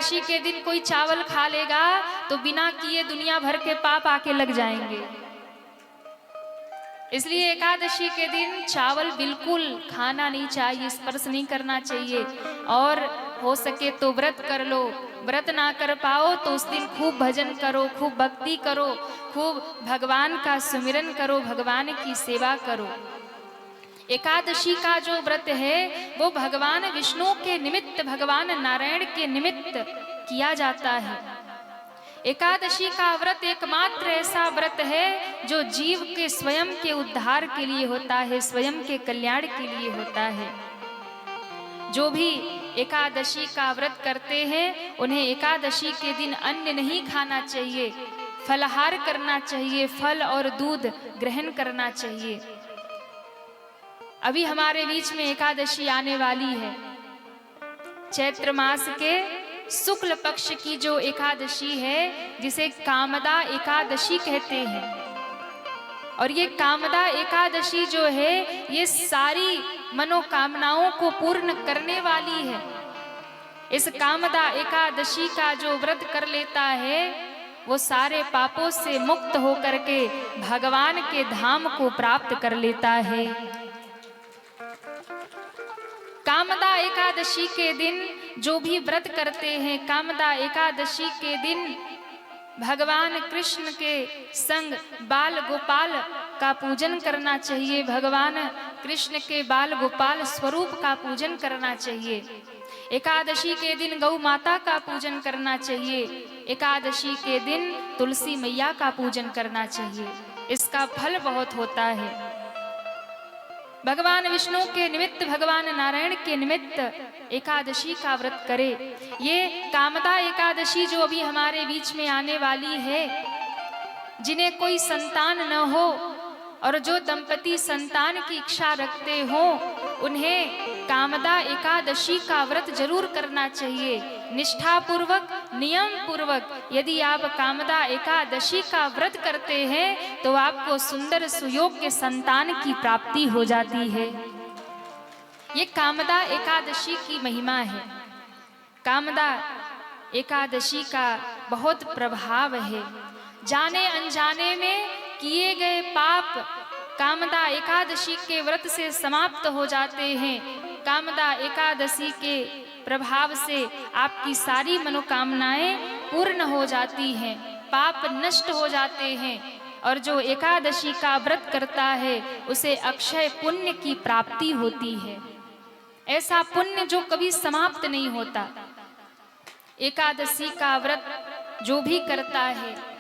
एकादशी के दिन कोई चावल खा लेगा तो बिना किए दुनिया भर के पाप आके लग जाएंगे। इसलिए एकादशी के दिन चावल बिल्कुल खाना नहीं चाहिए, स्पर्श नहीं करना चाहिए। और हो सके तो व्रत कर लो, व्रत ना कर पाओ तो उस दिन खूब भजन करो, खूब भक्ति करो, खूब भगवान का सुमिरन करो, भगवान की सेवा करो। एकादशी का जो व्रत है वो भगवान विष्णु के निमित्त, भगवान नारायण के निमित्त किया जाता है। एकादशी का व्रत एकमात्र ऐसा व्रत है जो जीव के स्वयं के उद्धार के लिए होता है, स्वयं के कल्याण के लिए होता है। जो भी एकादशी का व्रत करते हैं उन्हें एकादशी के दिन अन्न नहीं खाना चाहिए, फलाहार करना चाहिए, फल और दूध ग्रहण करना चाहिए। अभी हमारे बीच में एकादशी आने वाली है। चैत्र मास के शुक्ल पक्ष की जो एकादशी है जिसे कामदा एकादशी कहते हैं। और ये कामदा एकादशी जो है ये सारी मनोकामनाओं को पूर्ण करने वाली है। इस कामदा एकादशी का जो व्रत कर लेता है वो सारे पापों से मुक्त होकर के भगवान के धाम को प्राप्त कर लेता है। कामदा एकादशी के दिन जो भी व्रत करते हैं, कामदा एकादशी के दिन भगवान कृष्ण के संग बाल गोपाल का पूजन करना चाहिए, भगवान कृष्ण के बाल गोपाल स्वरूप का पूजन करना चाहिए। एकादशी के दिन गौ माता का पूजन करना चाहिए। एकादशी के दिन तुलसी मैया का पूजन करना चाहिए। इसका फल बहुत होता है। भगवान विष्णु के निमित्त, भगवान नारायण के निमित्त एकादशी का व्रत करे। ये कामदा एकादशी जो अभी हमारे बीच में आने वाली है, जिन्हें कोई संतान न हो और जो दंपति संतान की इच्छा रखते हो उन्हें कामदा एकादशी का व्रत जरूर करना चाहिए। निष्ठा पूर्वक, नियम पूर्वक यदि आप कामदा एकादशी का व्रत करते हैं तो आपको सुंदर सुयोग्य संतान की प्राप्ति हो जाती है। ये कामदा एकादशी की महिमा है। कामदा एकादशी का बहुत प्रभाव है। जाने अनजाने में किए गए पाप कामदा एकादशी के व्रत से समाप्त हो जाते हैं। कामदा एकादशी के प्रभाव से आपकी सारी मनोकामनाएं पूर्ण हो जाती हैं, पाप नष्ट हो जाते हैं। और जो एकादशी का व्रत करता है उसे अक्षय पुण्य की प्राप्ति होती है। ऐसा पुण्य जो कभी समाप्त नहीं होता। एकादशी का व्रत जो भी करता है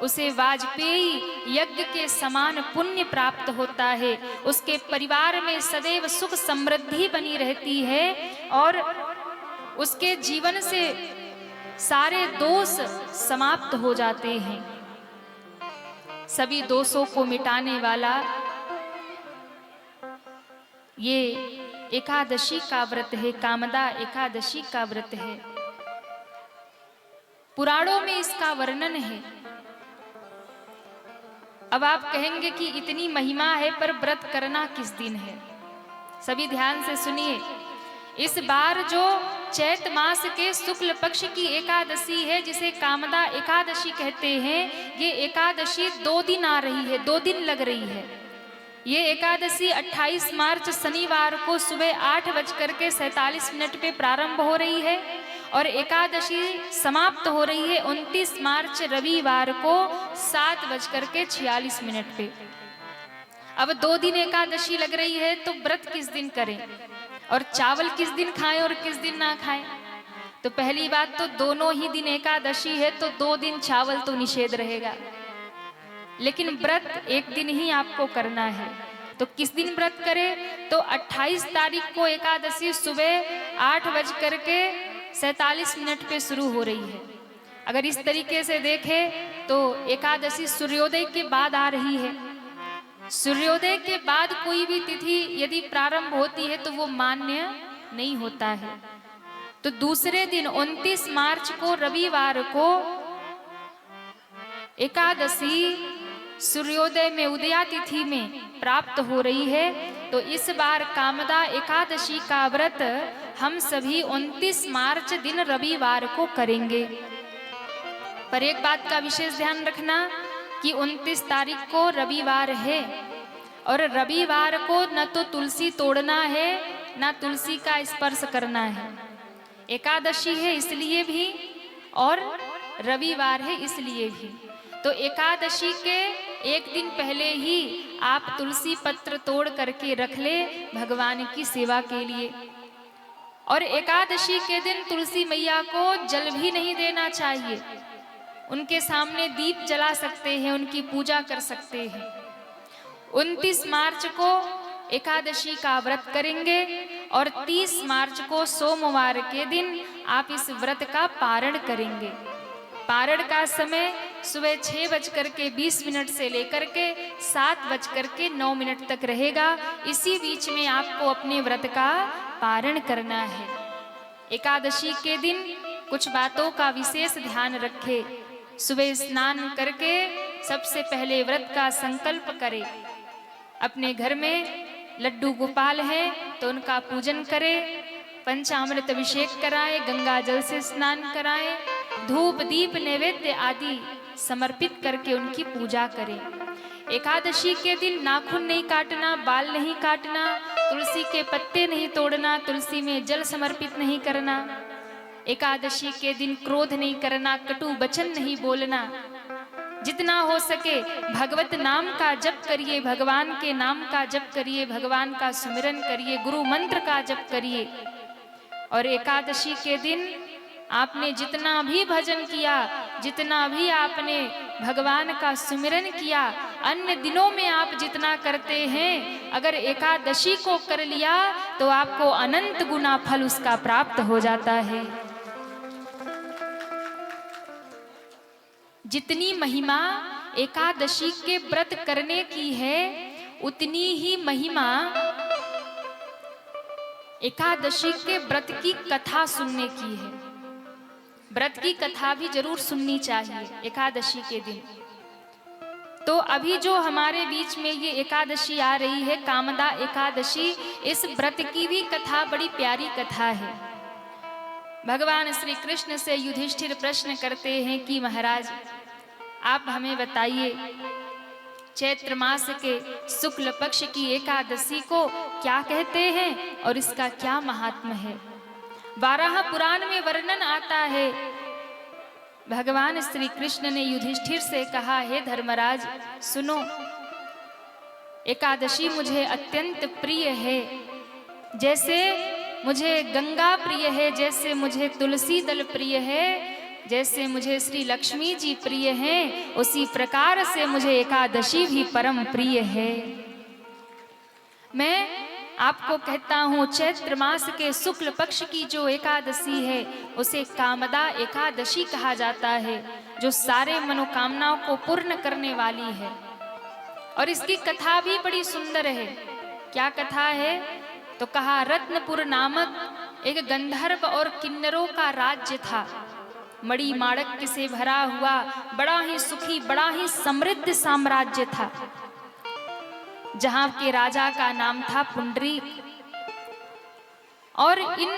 उसे वाजपेयी यज्ञ के समान पुण्य प्राप्त होता है। उसके परिवार में सदैव सुख समृद्धि बनी रहती है और उसके जीवन से सारे दोष समाप्त हो जाते हैं। सभी दोषों को मिटाने वाला ये एकादशी का व्रत है, कामदा एकादशी का व्रत है। पुराणों में इसका वर्णन है। अब आप कहेंगे कि इतनी महिमा है पर व्रत करना किस दिन है? सभी ध्यान से सुनिए। इस बार जो चैत मास के शुक्ल पक्ष की एकादशी है जिसे कामदा एकादशी कहते हैं, ये एकादशी 2 दिन आ रही है, 2 दिन लग रही है। ये एकादशी 28 मार्च शनिवार को सुबह 8:47 पे प्रारंभ हो रही है और एकादशी समाप्त हो रही है 29 मार्च रविवार को 7:46 पे। अब 2 दिन एकादशी लग रही है तो व्रत किस दिन करें और चावल किस दिन खाएं और किस दिन ना खाएं? तो पहली बात तो दोनों ही दिन एकादशी है तो 2 दिन चावल तो निषेध रहेगा, लेकिन व्रत एक दिन ही आपको करना है। तो किस दिन व्रत करें? तो 28 तारीख को एकादशी सुबह 8:47 पे शुरू हो रही है। अगर इस तरीके से देखें तो एकादशी सूर्योदय के बाद आ रही है। सूर्योदय के बाद कोई भी तिथि यदि प्रारंभ होती है तो वो मान्य नहीं होता है। तो दूसरे दिन 29 मार्च को रविवार को एकादशी सूर्योदय में उदया तिथि में प्राप्त हो रही है। तो इस बार कामदा एकादशी का व्रत हम सभी 29 मार्च दिन रविवार को करेंगे। पर एक बात का विशेष ध्यान रखना कि 29 तारीख को रविवार है और रविवार को न तो तुलसी तोड़ना है न तुलसी का स्पर्श करना है। एकादशी है इसलिए भी और रविवार है इसलिए भी। तो एकादशी के एक दिन पहले ही आप तुलसी पत्र तोड़ करके रख ले भगवान की सेवा के लिए। और एकादशी के दिन तुलसी मैया को जल भी नहीं देना चाहिए, उनके सामने दीप जला सकते हैं, उनकी पूजा कर सकते हैं। 29 मार्च को एकादशी का व्रत करेंगे और 30 मार्च को सोमवार के दिन आप इस व्रत का पारण करेंगे। पारण का समय सुबह 6:20 से लेकर के 7:09 तक रहेगा। इसी बीच में आपको अपने व्रत का पारण करना है। एकादशी के दिन कुछ बातों का विशेष ध्यान रखें। सुबह स्नान करके सबसे पहले व्रत का संकल्प करें। अपने घर में लड्डू गोपाल है तो उनका पूजन करें, पंचामृत अभिषेक कराएं, गंगा जल से स्नान कराएं, धूप दीप नैवेद्य आदि समर्पित करके उनकी पूजा करें। एकादशी के दिन नाखून नहीं काटना, बाल नहीं काटना, तुलसी के पत्ते नहीं तोड़ना, तुलसी में जल समर्पित नहीं करना। एकादशी के दिन क्रोध नहीं करना, कटु वचन नहीं बोलना। जितना हो सके भगवत नाम का जप करिए, भगवान के नाम का जप करिए, भगवान का सुमिरन करिए, गुरु मंत्र का जप करिए। और एकादशी के दिन आपने जितना भी भजन किया, जितना भी आपने भगवान का सुमिरन किया, अन्य दिनों में आप जितना करते हैं, अगर एकादशी को कर लिया तो आपको अनंत गुना फल उसका प्राप्त हो जाता है। जितनी महिमा एकादशी के व्रत करने की है, उतनी ही महिमा एकादशी के व्रत की कथा सुनने की है। व्रत की कथा भी जरूर सुननी चाहिए एकादशी के दिन। तो अभी जो हमारे बीच में ये एकादशी आ रही है, कामदा एकादशी, इस व्रत की भी कथा बड़ी प्यारी कथा है। भगवान श्री कृष्ण से युधिष्ठिर प्रश्न करते हैं कि महाराज आप हमें बताइए, चैत्र मास के शुक्ल पक्ष की एकादशी को क्या कहते हैं और इसका क्या महात्म्य है। 12 पुराण में वर्णन आता है। भगवान श्री कृष्ण ने युधिष्ठिर से कहा, हे धर्मराज सुनो, एकादशी मुझे अत्यंत प्रिय है। जैसे मुझे गंगा प्रिय है, जैसे मुझे तुलसी दल प्रिय है, जैसे मुझे श्री लक्ष्मी जी प्रिय हैं, उसी प्रकार से मुझे एकादशी भी परम प्रिय है। मैं आपको कहता हूँ, चैत्र मास के शुक्ल पक्ष की जो एकादशी है उसे कामदा एकादशी कहा जाता है, जो सारे मनोकामनाओं को पूर्ण करने वाली है। और इसकी कथा भी बड़ी सुंदर है। क्या कथा है? तो कहा, रत्नपुर नामक एक गंधर्व और किन्नरों का राज्य था। मणि माणिक्य से भरा हुआ बड़ा ही सुखी, बड़ा ही समृद्ध साम्राज्य था, जहां के राजा का नाम था पुंडरीक। और इन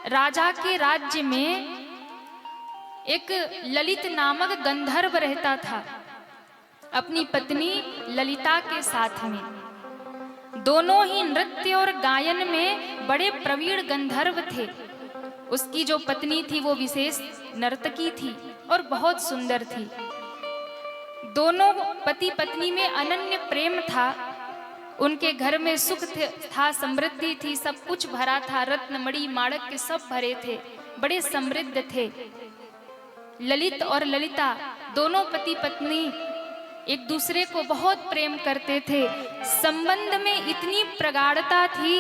राजा के राज्य में एक ललित नामक गंधर्व रहता था, अपनी पत्नी ललिता के साथ में। दोनों ही नृत्य और गायन में बड़े प्रवीण गंधर्व थे। उसकी जो पत्नी थी वो विशेष नर्तकी थी और बहुत सुंदर थी। दोनों पति पत्नी में अनन्य प्रेम था। उनके घर में सुख था, समृद्धि थी, सब कुछ भरा था, रत्न मणि माणिक्य सब भरे थे, बड़े समृद्ध थे। ललित और ललिता दोनों पति पत्नी एक दूसरे को बहुत प्रेम करते थे। संबंध में इतनी प्रगाढ़ता थी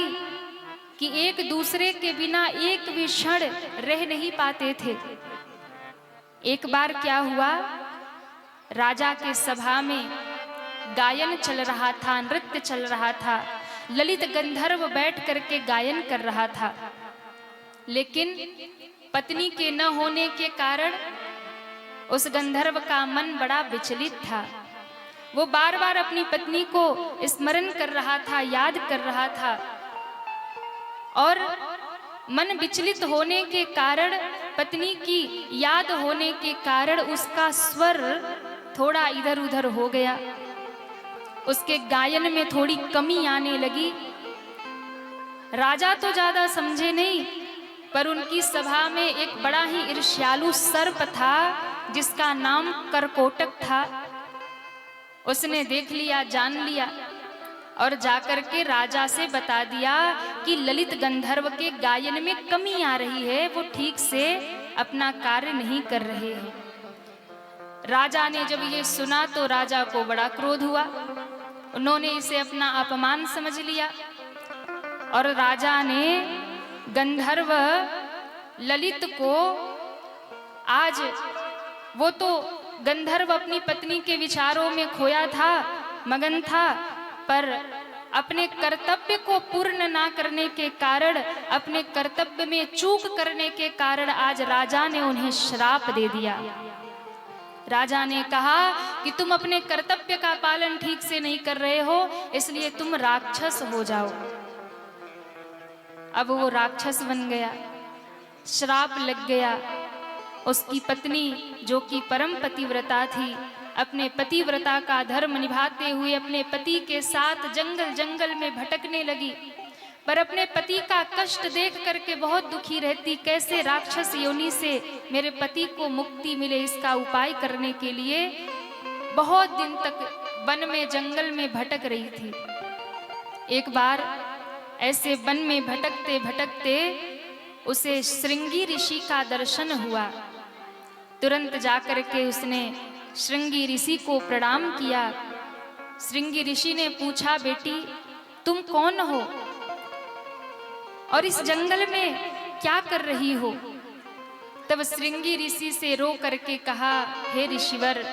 कि एक दूसरे के बिना एक भी क्षण रह नहीं पाते थे। एक बार क्या हुआ, राजा के सभा में गायन चल रहा था, नृत्य चल रहा था। ललित गंधर्व बैठ करके गायन कर रहा था, लेकिन पत्नी के न होने के कारण उस गंधर्व का मन बड़ा विचलित था। वो बार बार अपनी पत्नी को स्मरण कर रहा था, याद कर रहा था। और मन विचलित होने के कारण, पत्नी की याद होने के कारण उसका स्वर थोड़ा इधर उधर हो गया, उसके गायन में थोड़ी कमी आने लगी। राजा तो ज्यादा समझे नहीं, पर उनकी सभा में एक बड़ा ही ईर्ष्यालु सर्प था जिसका नाम करकोटक था। उसने देख लिया, जान लिया और जाकर के राजा से बता दिया कि ललित गंधर्व के गायन में कमी आ रही है, वो ठीक से अपना कार्य नहीं कर रहे हैं। राजा ने जब ये सुना तो राजा को बड़ा क्रोध हुआ। उन्होंने इसे अपना अपमान समझ लिया और राजा ने गंधर्व ललित को, आज वो तो गंधर्व अपनी पत्नी के विचारों में खोया था, मगन था, पर अपने कर्तव्य को पूर्ण ना करने के कारण, अपने कर्तव्य में चूक करने के कारण आज राजा ने उन्हें श्राप दे दिया। राजा ने कहा कि तुम अपने कर्तव्य का पालन ठीक से नहीं कर रहे हो, इसलिए तुम राक्षस हो जाओ। अब वो राक्षस बन गया, श्राप लग गया। उसकी पत्नी जो कि परम पतिव्रता थी, अपने पतिव्रता का धर्म निभाते हुए अपने पति के साथ जंगल जंगल में भटकने लगी, पर अपने पति का कष्ट देख करके बहुत दुखी रहती। कैसे राक्षस योनि से मेरे पति को मुक्ति मिले, इसका उपाय करने के लिए बहुत दिन तक वन में जंगल में भटक रही थी। एक बार ऐसे वन में भटकते भटकते उसे श्रृंगी ऋषि का दर्शन हुआ। तुरंत जाकर के उसने श्रृंगी ऋषि को प्रणाम किया। श्रृंगी ऋषि ने पूछा, बेटी तुम कौन हो और इस जंगल में क्या कर रही हो? तब श्रृंगी ऋषि से रो करके कहा, हे ऋषिवर,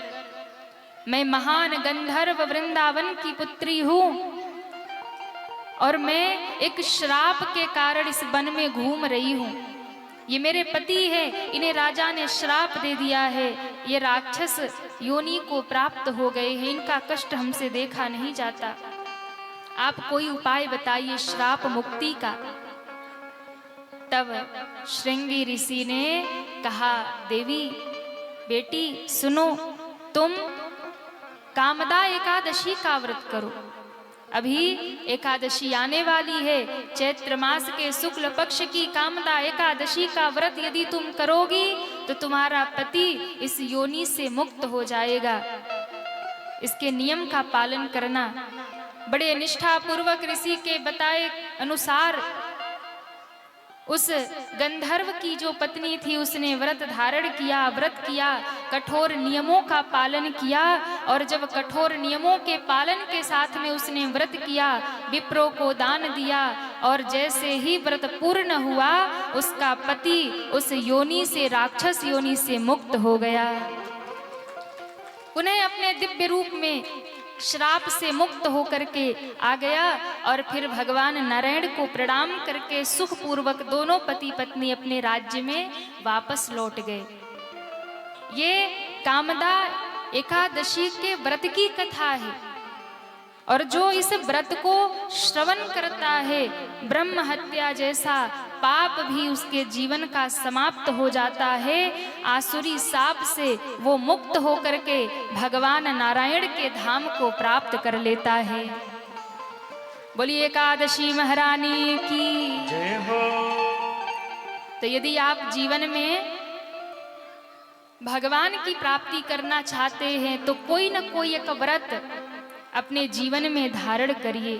मैं महान गंधर्व वृंदावन की पुत्री हूं और मैं एक श्राप के कारण इस वन में घूम रही हूं। ये मेरे पति है, इन्हें राजा ने श्राप दे दिया है, ये राक्षस योनि को प्राप्त हो गए हैं, इनका कष्ट हमसे देखा नहीं जाता। आप कोई उपाय बताइए श्राप मुक्ति का। तब श्रृंगी ऋषि ने कहा, देवी बेटी सुनो, तुम कामदा एकादशी का व्रत करो। अभी एकादशी आने वाली है, चैत्र मास के शुक्ल पक्ष की कामदा एकादशी का व्रत यदि तुम करोगी तो तुम्हारा पति इस योनि से मुक्त हो जाएगा। इसके नियम का पालन करना। बड़े निष्ठा पूर्वक ऋषि के बताए अनुसार उस गंधर्व की जो पत्नी थी उसने व्रत धारण किया, व्रत किया, कठोर नियमों का पालन किया। और जब कठोर नियमों के पालन के साथ में उसने व्रत किया, विप्रों को दान दिया और जैसे ही व्रत पूर्ण हुआ उसका पति उस योनि से, राक्षस योनि से मुक्त हो गया। उन्हें अपने दिव्य रूप में श्राप से मुक्त होकर के आ गया और फिर भगवान नारायण को प्रणाम करके सुखपूर्वक दोनों पति पत्नी अपने राज्य में वापस लौट गए। ये कामदा एकादशी के व्रत की कथा है और जो इस व्रत को श्रवण करता है, ब्रह्म हत्या जैसा पाप भी उसके जीवन का समाप्त हो जाता है। आसुरी साप से वो मुक्त होकर के भगवान नारायण के धाम को प्राप्त कर लेता है। बोलिए एकादशी महारानी की जय हो। तो यदि आप जीवन में भगवान की प्राप्ति करना चाहते हैं तो कोई न कोई एक व्रत अपने जीवन में धारण करिए,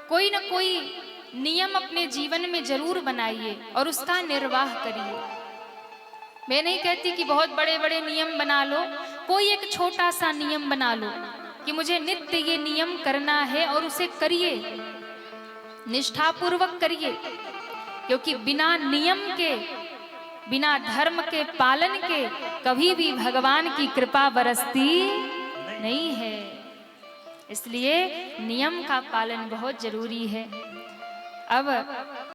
कोई न कोई नियम अपने जीवन में जरूर बनाइए और उसका निर्वाह करिए। मैं नहीं कहती कि बहुत बड़े बड़े नियम बना लो, कोई एक छोटा सा नियम बना लो कि मुझे नित्य ये नियम करना है और उसे करिए, निष्ठापूर्वक करिए। क्योंकि बिना नियम के, बिना धर्म के पालन के कभी भी भगवान की कृपा बरसती नहीं है। इसलिए नियम का पालन बहुत जरूरी है। अब